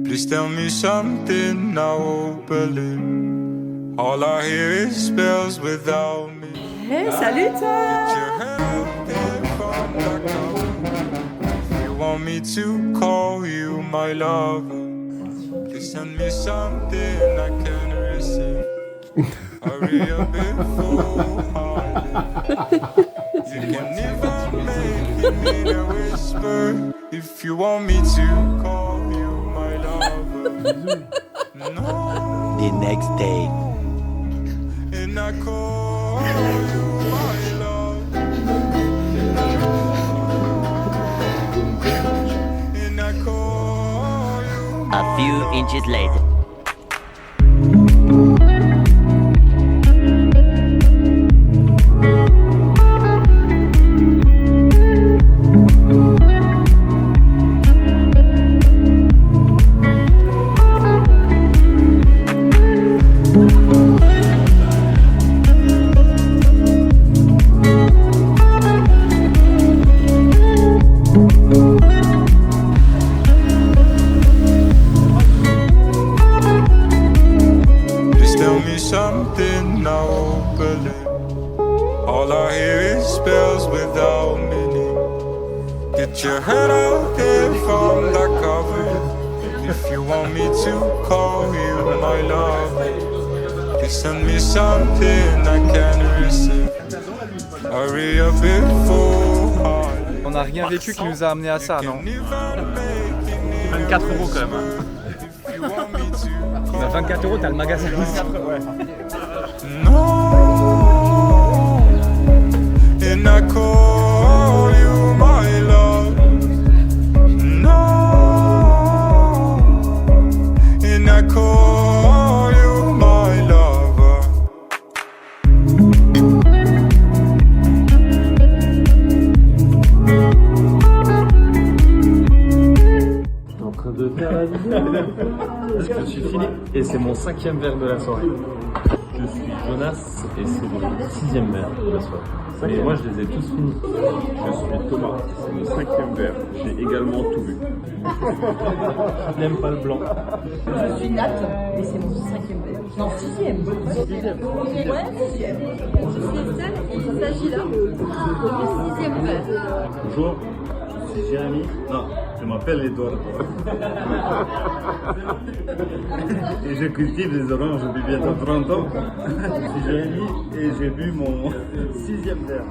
Please tell me something I won't believe. All I hear is spells without me. Hey, salut toi! If you want me to call you my lover, please send me something I can receive. Hurry up before you can even make it mean a whisper. If you want me to call you my lover. No. The next day. And I call you my love. And I call you A few inches later. something I won't believe. All I hear is spells without meaning. Get your head out there from the cover. If you want me to call you my love, please send me something I can receive. Hurry up before On n'a rien vécu qui nous a amené à ça, non? 24 € quand même. Bah 24 €, t'as le magasin. Ouais. No, and I call you my love. No, and I call you my lover. Je suis en train de faire la vidéo. Je suis Philippe et c'est mon 5e verre de la soirée. Je suis Jonas et c'est le 6e verre de la soirée. Et moi je les ai tous finis. Je suis Thomas, c'est mon 5e verre. J'ai également tout bu. Je n'aime pas le blanc. Je suis Nat et c'est mon 5e verre. Non, 6e. 6e. Ouais, 6e. Je suis Estelle et il s'agit là de mon 6e verre. Bonjour, je suis Jérémy. Non, je m'appelle Eduardo. Et je cultive les oranges depuis bientôt 30 ans. Je suis Jérémy et j'ai bu mon 6e verre.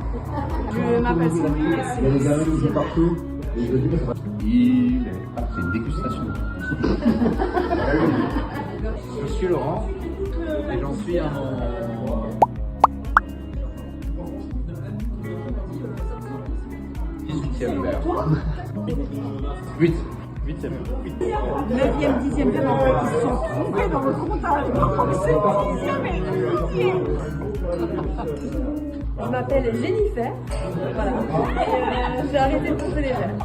Je m'appelle Sophie et c'est mon 6e partout. C'est une dégustation. Je suis Laurent et j'en suis à mon 18e verre. 8. 8e. 9e, 10e verre, en fait, ils se sont trompés dans le comptage. C'est le 6e et le 8e. Je m'appelle Jennifer. Voilà. Et j'ai arrêté de compter les verres.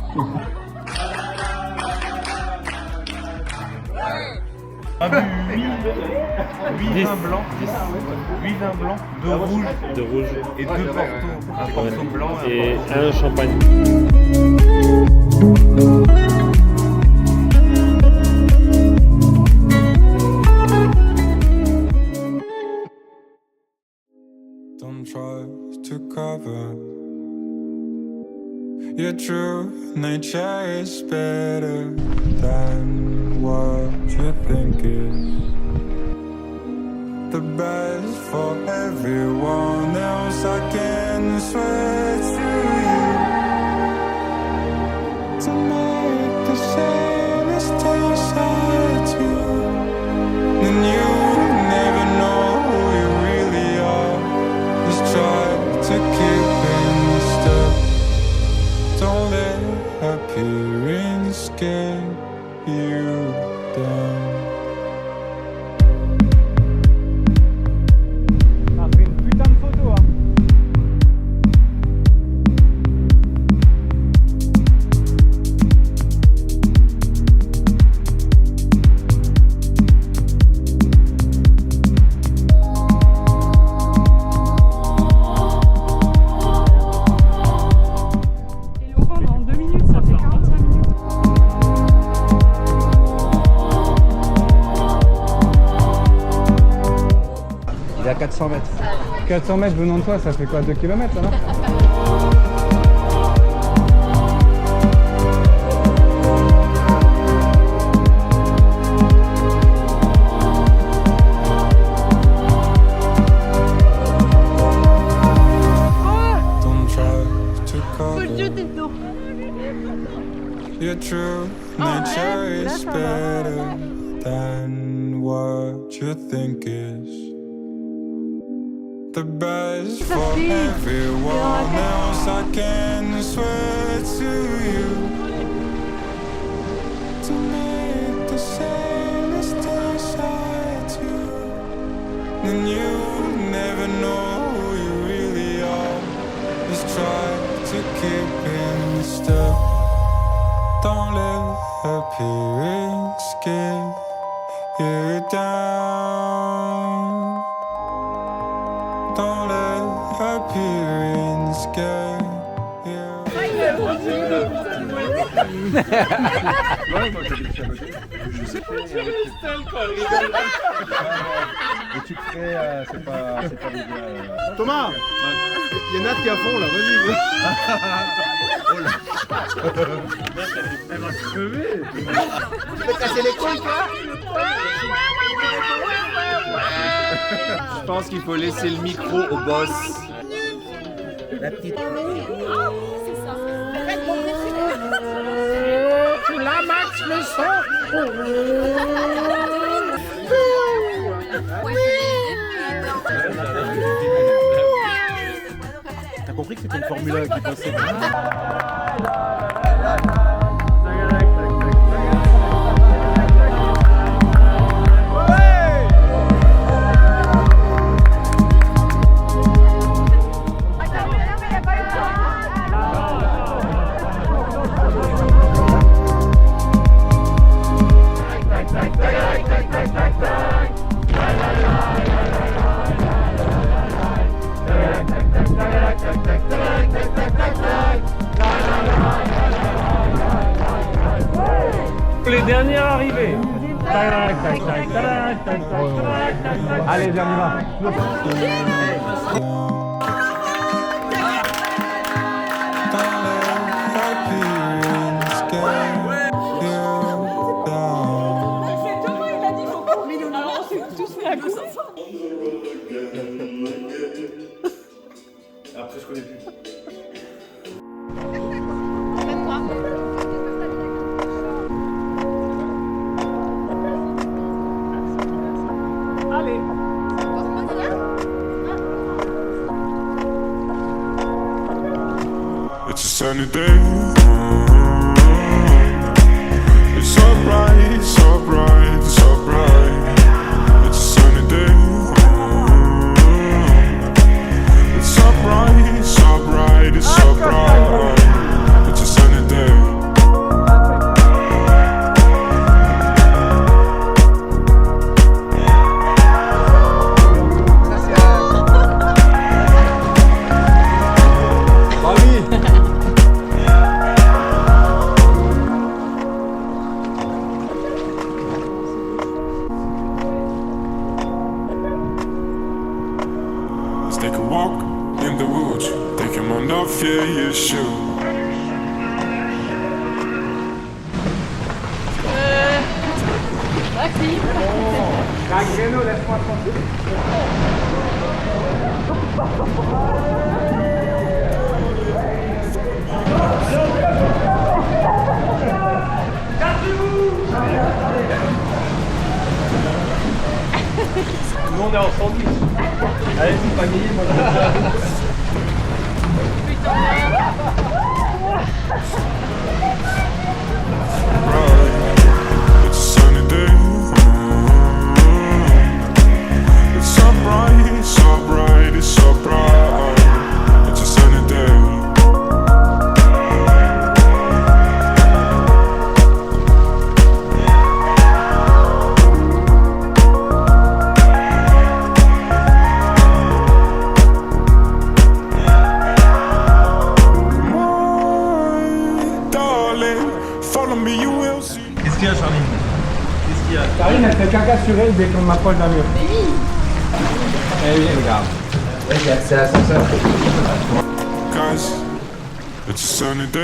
A bu 8 vins blancs, 8 vins blancs, 2 rouges et 2 portos. Un porto blanc et un champagne. Don't try to cover your true nature is better than what you think is the best for everyone else. I can swear to you to make the same mistakes I do, and you never know who you really are. Just try to keep in step. Don't let appearance get you down. On a pris une putain de photo, hein. Et Laurent, dans 2 minutes, ça fait 45 minutes. à 400 mètres. 400 mètres venant de toi, ça fait quoi, 2 km ça, non? Don't try to cover your true nature is better than what you think is the best for everyone else. I can swear to you to make the same mistakes I do, then you never know who you really are. Just try to keep in step. Don't let appearance get you down. Don't let appearance get you Et tu te fais, c'est pas l'idéal. Thomas, il y en a qui à fond là, vas-y. Oh là. Elle va crever. Tu peux casser les couilles, toi. Je pense qu'il faut laisser le micro au boss. La petite. La max le son. T'as compris que c'était une Formule 1 qui passait. Les dernières arrivées. Allez, viens, on y va. Après, je connais plus. It's a sunny day. It's so bright, so bright, so bright. It's a sunny day. It's so bright, so bright, it's so bright. It's a sunny day. Let's take a walk in the woods. Take him on off, yeah, your shoe. Gréno, laisse-moi tranquille. Tout le monde est en sandwich. Allez, c'est pas gagné, moi. It's a sunny day. It's so bright, so bright, it's so bright. It's a sunny day. Qu'est-ce qu'il y a, Charline? Qu'est-ce qu'il y a? Karine, elle fait caca sur elle dès qu'on m'approche d'un mur. Mais oui. Eh oui, regarde. C'est l'ascenseur. Cause it's a sunny day.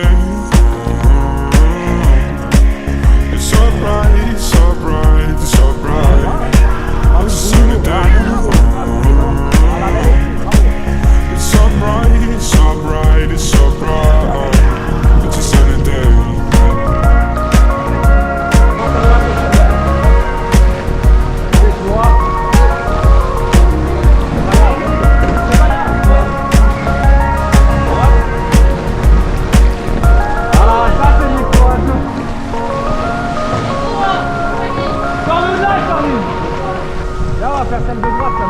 It's so bright, it's so bright, it's so bright. It's a sunny day. It's so bright, it's so bright, it's so bright. It's a sunny day. Là, on va faire celle de droite, là.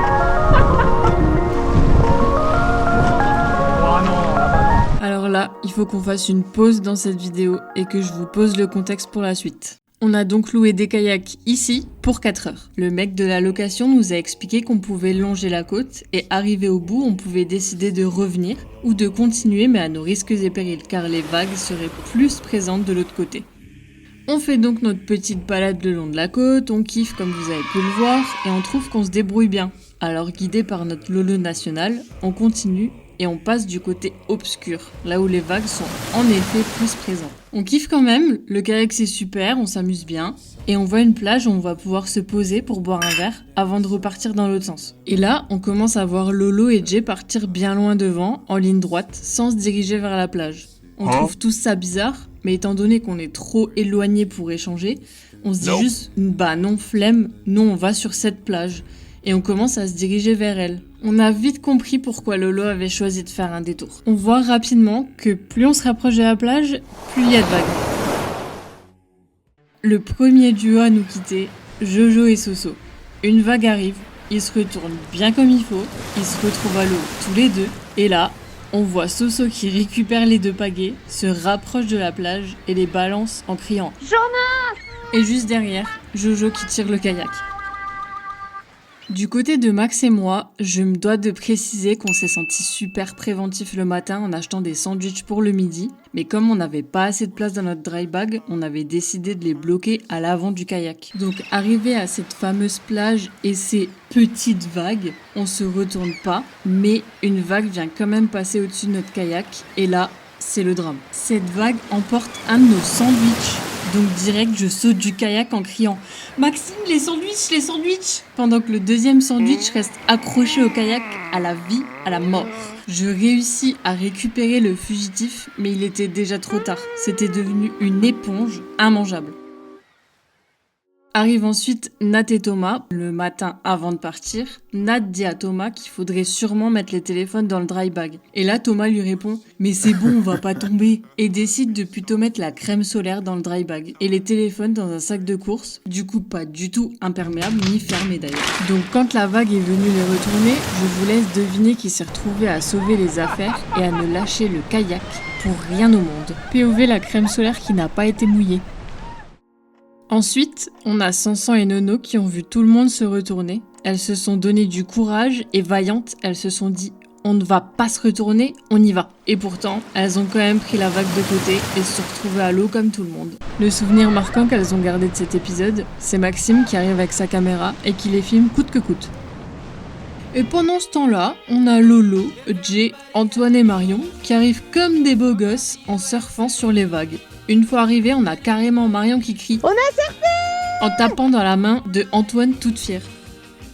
Oh non, là-bas, non. Alors là, il faut qu'on fasse une pause dans cette vidéo et que je vous pose le contexte pour la suite. On a donc loué des kayaks ici pour 4 heures. Le mec de la location nous a expliqué qu'on pouvait longer la côte et arrivé au bout, on pouvait décider de revenir ou de continuer mais à nos risques et périls car les vagues seraient plus présentes de l'autre côté. On fait donc notre petite balade le long de la côte, on kiffe comme vous avez pu le voir et on trouve qu'on se débrouille bien. Alors guidé par notre Lolo national, on continue et on passe du côté obscur, là où les vagues sont en effet plus présentes. On kiffe quand même, le kayak c'est super, on s'amuse bien et on voit une plage où on va pouvoir se poser pour boire un verre avant de repartir dans l'autre sens. Et là, on commence à voir Lolo et Jay partir bien loin devant, en ligne droite, sans se diriger vers la plage. On trouve tous ça bizarre, mais étant donné qu'on est trop éloigné pour échanger, on se dit juste « bah non, flemme, non on va sur cette plage ». Et on commence à se diriger vers elle. On a vite compris pourquoi Lolo avait choisi de faire un détour. On voit rapidement que plus on se rapproche de la plage, plus il y a de vagues. Le premier duo à nous quitter, Jojo et Soso. Une vague arrive, ils se retournent bien comme il faut, ils se retrouvent à l'eau tous les deux, et là, on voit Soso qui récupère les deux pagaies, se rapproche de la plage et les balance en criant « Jonas !» Et juste derrière, Jojo qui tire le kayak. Du côté de Max et moi, je me dois de préciser qu'on s'est senti super préventif le matin en achetant des sandwichs pour le midi, mais comme on n'avait pas assez de place dans notre dry bag, on avait décidé de les bloquer à l'avant du kayak. Donc arrivé à cette fameuse plage et ces petites vagues, on se retourne pas, mais une vague vient quand même passer au-dessus de notre kayak, et là, c'est le drame. Cette vague emporte un de nos sandwichs. Donc direct, je saute du kayak en criant « Maxime, les sandwichs, les sandwichs !» Pendant que le deuxième sandwich reste accroché au kayak à la vie, à la mort. Je réussis à récupérer le fugitif, mais il était déjà trop tard. C'était devenu une éponge immangeable. Arrivent ensuite Nat et Thomas, le matin avant de partir. Nat dit à Thomas qu'il faudrait sûrement mettre les téléphones dans le dry bag. Et là, Thomas lui répond « Mais c'est bon, on va pas tomber !» Et décide de plutôt mettre la crème solaire dans le dry bag et les téléphones dans un sac de course, du coup pas du tout imperméable ni fermé d'ailleurs. Donc quand la vague est venue les retourner, je vous laisse deviner qui s'est retrouvé à sauver les affaires et à ne lâcher le kayak pour rien au monde. POV la crème solaire qui n'a pas été mouillée. Ensuite, on a Sansan et Nono qui ont vu tout le monde se retourner. Elles se sont donné du courage et vaillantes, elles se sont dit « on ne va pas se retourner, on y va ». Et pourtant, elles ont quand même pris la vague de côté et se sont retrouvées à l'eau comme tout le monde. Le souvenir marquant qu'elles ont gardé de cet épisode, c'est Maxime qui arrive avec sa caméra et qui les filme coûte que coûte. Et pendant ce temps-là, on a Lolo, Jay, Antoine et Marion qui arrivent comme des beaux gosses en surfant sur les vagues. Une fois arrivés, on a carrément Marion qui crie « On a surfé !» en tapant dans la main de Antoine toute fière.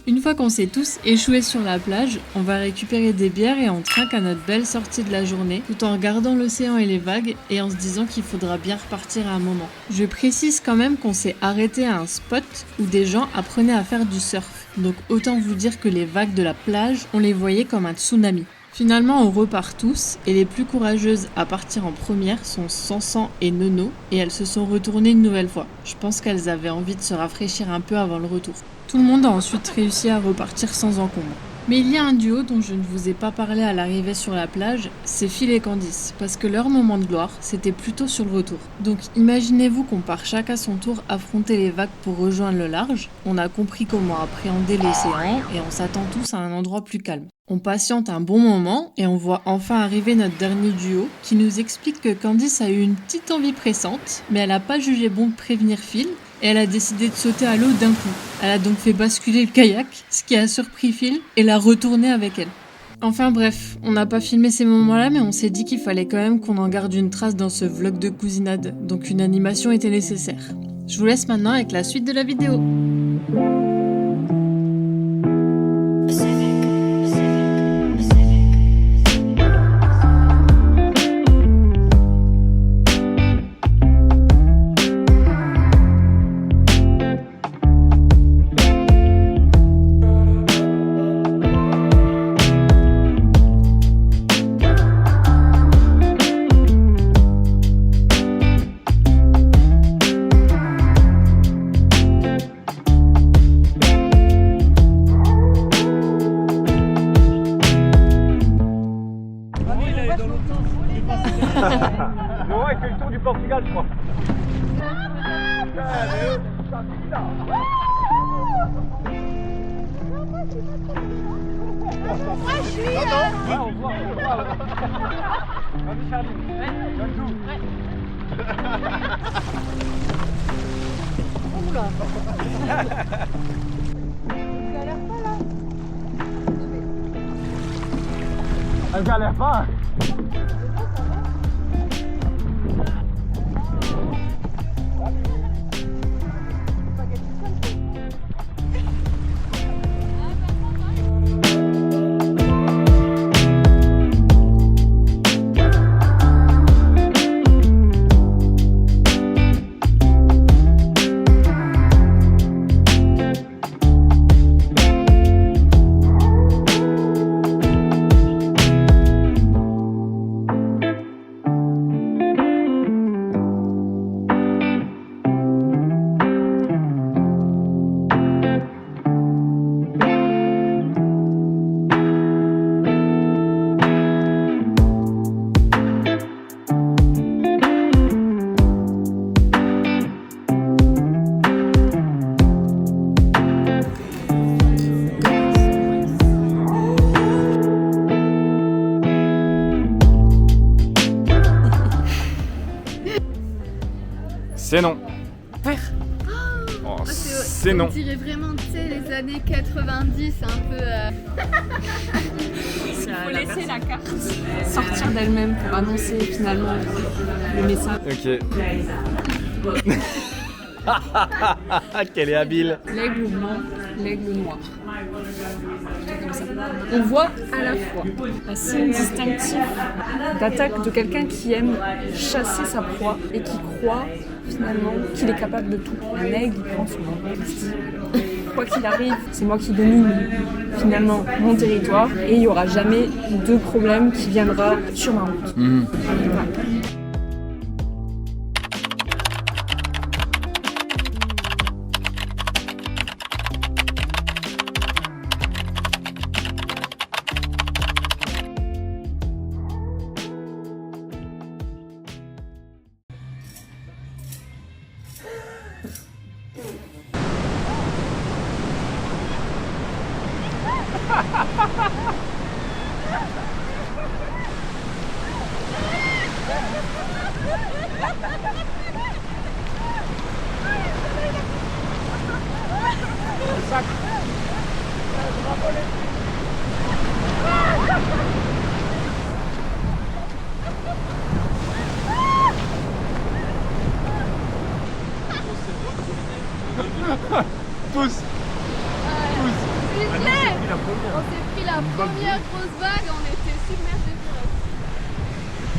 Une fois qu'on s'est tous échoués sur la plage, on va récupérer des bières et on trinque à notre belle sortie de la journée, tout en regardant l'océan et les vagues et en se disant qu'il faudra bien repartir à un moment. Je précise quand même qu'on s'est arrêté à un spot où des gens apprenaient à faire du surf. Donc autant vous dire que les vagues de la plage, on les voyait comme un tsunami. Finalement, on repart tous et les plus courageuses à partir en première sont Sansan et Nono et elles se sont retournées une nouvelle fois. Je pense qu'elles avaient envie de se rafraîchir un peu avant le retour. Tout le monde a ensuite réussi à repartir sans encombre. Mais il y a un duo dont je ne vous ai pas parlé à l'arrivée sur la plage, c'est Phil et Candice, parce que leur moment de gloire, c'était plutôt sur le retour. Donc imaginez-vous qu'on part chaque à son tour affronter les vagues pour rejoindre le large, on a compris comment appréhender l'océan et on s'attend tous à un endroit plus calme. On patiente un bon moment et on voit enfin arriver notre dernier duo qui nous explique que Candice a eu une petite envie pressante, mais elle n'a pas jugé bon de prévenir Phil et elle a décidé de sauter à l'eau d'un coup. Elle a donc fait basculer le kayak, ce qui a surpris Phil et l'a retourné avec elle. Enfin bref, on n'a pas filmé ces moments-là, mais on s'est dit qu'il fallait quand même qu'on en garde une trace dans ce vlog de cousinade, donc une animation était nécessaire. Je vous laisse maintenant avec la suite de la vidéo. Laurent, il fait le tour du Portugal, je crois. Vas-y, Charlie. Donne tout. Oula. Elle galère pas. C'est non. Oh, c'est non. On dirait vraiment, tu sais, les années 90, un peu... Il faut laisser la carte sortir d'elle-même pour annoncer finalement le message. Ok. Qu'elle est habile. L'aigle blanc, l'aigle noir. Comme ça. On voit à la fois un signe distinctif d'attaque de quelqu'un qui aime chasser sa proie et qui croit finalement qu'il est capable de tout. Un aigle, il prend son envol, il se dit quoi qu'il arrive, c'est moi qui domine finalement mon territoire et il n'y aura jamais de problème qui viendra sur ma route. Voilà. Tous. On s'est pris la première grosse vague,